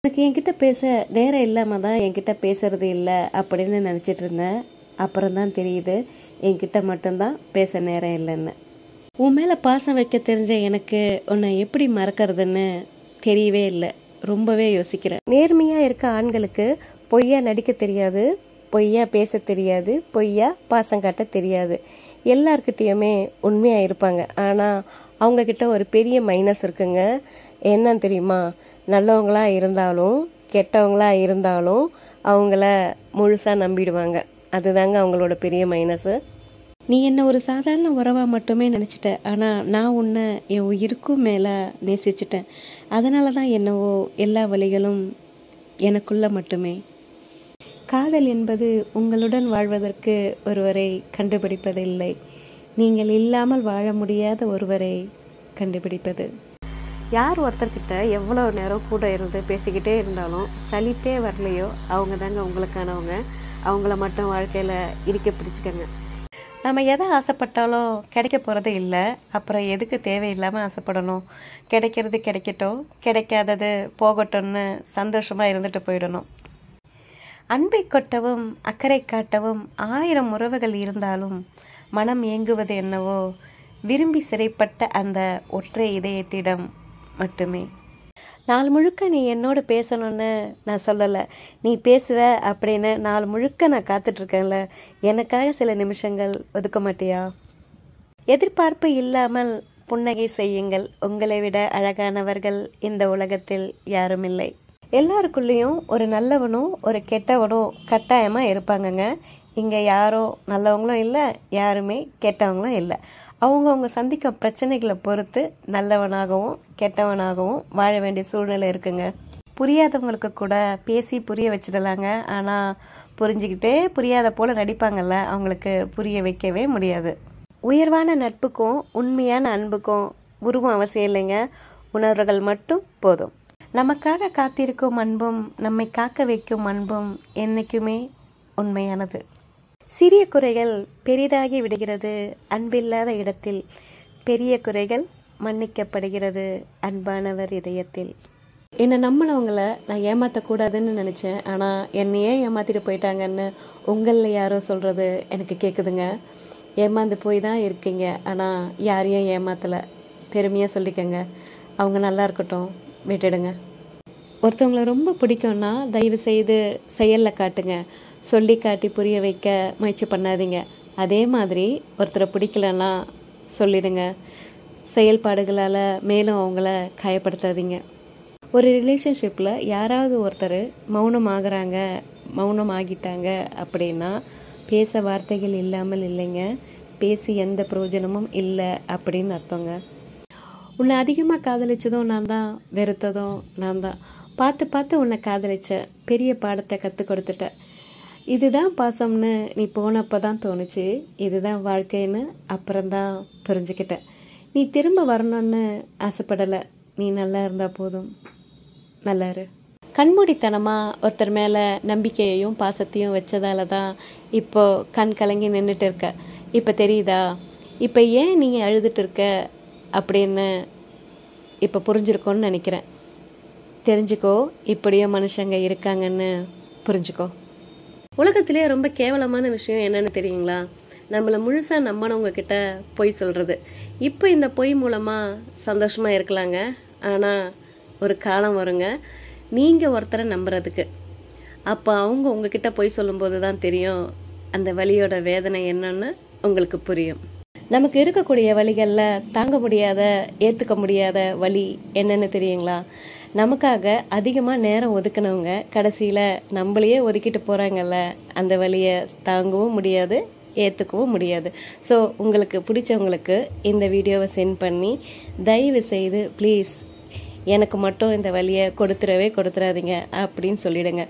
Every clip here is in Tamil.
எனக்கு என்கிட்ட பேச நேரம் இல்லாமல் தான் என்கிட்ட பேசுறது இல்லை அப்படின்னு நினச்சிட்டு இருந்தேன். அப்புறம் தான் தெரியுது என்கிட்ட மட்டும்தான் பேச நேரம் இல்லைன்னு. உன் மேலே பாசம் வைக்க தெரிஞ்ச எனக்கு உன்னை எப்படி மறக்கிறதுன்னு தெரியவே இல்லை. ரொம்பவே யோசிக்கிறேன். நேர்மையாக இருக்க ஆண்களுக்கு பொய்யா நடிக்க தெரியாது, பொய்யா பேச தெரியாது, பொய்யா பாசம் காட்ட தெரியாது. எல்லார்கிட்டேயுமே உண்மையாக இருப்பாங்க. ஆனால் அவங்கக்கிட்ட ஒரு பெரிய மைனஸ் இருக்குங்க. என்னன்னு தெரியுமா? நல்லவங்களா இருந்தாலும் கெட்டவங்களா இருந்தாலும் அவங்கள முழுசாக நம்பிடுவாங்க. அதுதாங்க அவங்களோட பெரிய மைனஸு. நீ என்ன ஒரு சாதாரண உறவாக மட்டுமே நினச்சிட்ட, ஆனால் நான் உன்னை என் உயிருக்கும் மேலே நேசிச்சிட்டேன். அதனால தான் என்னவோ எல்லா வழிகளும் எனக்குள்ள மட்டுமே. காதல் என்பது உங்களுடன் வாழ்வதற்கு ஒருவரை கண்டுபிடிப்பதில்லை, நீங்கள் இல்லாமல் வாழ முடியாத ஒருவரை கண்டுபிடிப்பது. யார் ஒருத்தர்கிட்ட எவ்வளோ நேரம் கூட இருந்து பேசிக்கிட்டே இருந்தாலும் சலிப்பே வரலையோ அவங்க தாங்க உங்களுக்கானவங்க. அவங்கள மட்டும் வாழ்க்கையில் இருக்க பிடிச்சிக்கங்க. நம்ம எதை ஆசைப்பட்டாலும் கிடைக்க போகிறது இல்லை. அப்புறம் எதுக்கு தேவையில்லாமல் ஆசைப்படணும்? கிடைக்கிறது கிடைக்கட்டும், கிடைக்காதது போகட்டும்னு சந்தோஷமாக இருந்துட்டு போயிடணும். அன்பை கொட்டவும் அக்கறை காட்டவும் 1000 உறவுகள் இருந்தாலும் மனம் ஏங்குவது என்னவோ விரும்பி சிறைப்பட்ட அந்த ஒற்றை இதயத்திடம் மட்டுமே. நாள் முழுக்க நீ என்னோட பேசணும்னு நான் சொல்லலை, நீ பேசுவ அப்படின்னு நாள் முழுக்க நான் காத்துட்ருக்கேன்ல. எனக்காக சில நிமிஷங்கள் ஒதுக்க மாட்டியா? எதிர்பார்ப்பு இல்லாமல் புன்னகை செய்யுங்கள். உங்களை விட அழகானவர்கள் இந்த உலகத்தில் யாரும் இல்லை. எல்லாருக்குள்ளேயும் ஒரு நல்லவனும் ஒரு கெட்டவனும் கட்டாயமாக இருப்பாங்கங்க. இங்கே யாரும் நல்லவங்களும் இல்லை, யாருமே கெட்டவங்களும் இல்லை. அவங்கவுங்க சந்திக்க பிரச்சனைகளை பொறுத்து நல்லவனாகவும் கெட்டவனாகவும் வாழ வேண்டிய சூழ்நிலை இருக்குங்க. புரியாதவங்களுக்கு கூட பேசி புரிய வச்சிடலாங்க. ஆனால் புரிஞ்சுக்கிட்டே புரியாத போல நடிப்பாங்கல்ல, அவங்களுக்கு புரிய வைக்கவே முடியாது. உயர்வான நட்புக்கும் உண்மையான அன்புக்கும் உருவம் அவசியம் இல்லைங்க, உணர்வுகள் மட்டும் போதும். நமக்காக காத்திருக்கும் அன்பும் நம்மை காக்க வைக்கும் அன்பும் என்னைக்குமே உண்மையானது. சிறிய குறைகள் பெரிதாகி விடுகிறது அன்பில்லாத இடத்தில், பெரிய குறைகள் மன்னிக்கப்படுகிறது அன்பானவர் இதயத்தில். என்னை நம்பினவங்களை நான் ஏமாற்றக்கூடாதுன்னு நினச்சேன். ஆனால் என்னையே ஏமாற்றிட்டு போயிட்டாங்கன்னு உங்களில் யாரோ சொல்கிறது எனக்கு கேட்குதுங்க. ஏமாந்து போய் தான் இருக்கீங்க, ஆனால் யாரையும் ஏமாற்றலை. பெருமையாக சொல்லிக்கங்க. அவங்க நல்லா இருக்கட்டும், விட்டுடுங்க. ஒருத்தவங்களை ரொம்ப பிடிக்கும்னா தயவு செய்து செயலில் காட்டுங்க. சொல்லி காட்டி புரிய வைக்க முயற்சி பண்ணாதீங்க. அதே மாதிரி ஒருத்தரை பிடிக்கலன்னா சொல்லிடுங்க. செயல்பாடுகளால் மேலும் அவங்கள காயப்படுத்தாதீங்க. ஒரு ரிலேஷன்ஷிப்பில் யாராவது ஒருத்தர் மௌனம் ஆகிட்டாங்க அப்படின்னா பேச வார்த்தைகள் இல்லாமல் இல்லைங்க, பேசி எந்த பிரயோஜனமும் இல்லை அப்படின்னு அர்த்தங்க. உன்னை அதிகமாக காதலிச்சதும் நான் தான், வெறுத்ததும் நான் தான். பார்த்து பார்த்து உன்னை காதலிச்ச பெரிய பாடத்தை கற்றுக் கொடுத்துட்ட. இதுதான் பாசம்னு நீ போனப்போ தான் தோணுச்சு, இதுதான் வாழ்க்கைன்னு அப்புறம்தான் புரிஞ்சுக்கிட்டேன். நீ திரும்ப வரணும்னு ஆசைப்படலை, நீ நல்லா இருந்தால் போதும், நல்லா இரு. கண்மூடித்தனமாக ஒருத்தர் மேலே நம்பிக்கையையும் பாசத்தையும் வச்சதால தான் இப்போ கண் கலங்கி நின்றுட்டு இருக்க. இப்போ தெரியுதா இப்போ ஏன் நீ அழுதுட்டு இருக்க அப்படின்னு? இப்போ புரிஞ்சிருக்கோன்னு நினைக்கிறேன். தெரிஞ்சுக்கோ, இப்படியும் மனுஷங்க இருக்காங்கன்னு புரிஞ்சுக்கோ. உலகத்திலே ரொம்ப கேவலமான விஷயம் என்னன்னு தெரியுங்களா? நம்மளை முழுசாக நம்பினவங்க கிட்ட பொய் சொல்கிறது. இப்போ இந்த பொய் மூலமாக சந்தோஷமாக இருக்கலாங்க, ஆனால் ஒரு காலம் வருங்க நீங்கள் ஒருத்தரை நம்புறதுக்கு. அப்போ அவங்க உங்ககிட்ட பொய் சொல்லும்போது தான் தெரியும் அந்த வலியோட வேதனை என்னன்னு உங்களுக்கு புரியும். நமக்கு இருக்கக்கூடிய வலிகளில் தாங்க முடியாத, ஏற்றுக்க முடியாத வலி என்னன்னு தெரியுங்களா? நமக்காக அதிகமாக நேரம் ஒதுக்கினவங்க கடைசியில் நம்மளையே ஒதுக்கிட்டு போகிறாங்கல்ல, அந்த வலியை தாங்கவும் முடியாது, ஏற்றுக்கவும் முடியாது. ஸோ உங்களுக்கு பிடிச்சவங்களுக்கு இந்த வீடியோவை சென்ட் பண்ணி தயவு செய்து ப்ளீஸ் எனக்கு மட்டும் இந்த வலியை கொடுத்துடாதீங்க அப்படின்னு சொல்லிடுங்க.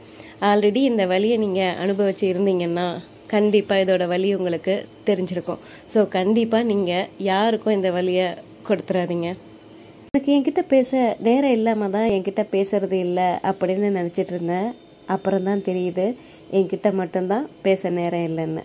ஆல்ரெடி இந்த வலியை நீங்கள் அனுபவிச்சு இருந்தீங்கன்னா கண்டிப்பாக இதோட வலி உங்களுக்கு தெரிஞ்சிருக்கும். ஸோ கண்டிப்பாக நீங்கள் யாருக்கும் இந்த வலியை கொடுத்துடாதீங்க. எனக்கு என்கிட்ட பேச நேரம் இல்லாமல் தான் என்கிட்ட பேசுறது இல்லை அப்படின்னு நினச்சிட்டு இருந்தேன். அப்புறம் தான் தெரியுது என்கிட்ட மட்டும்தான் பேச நேரம் இல்லைன்னு.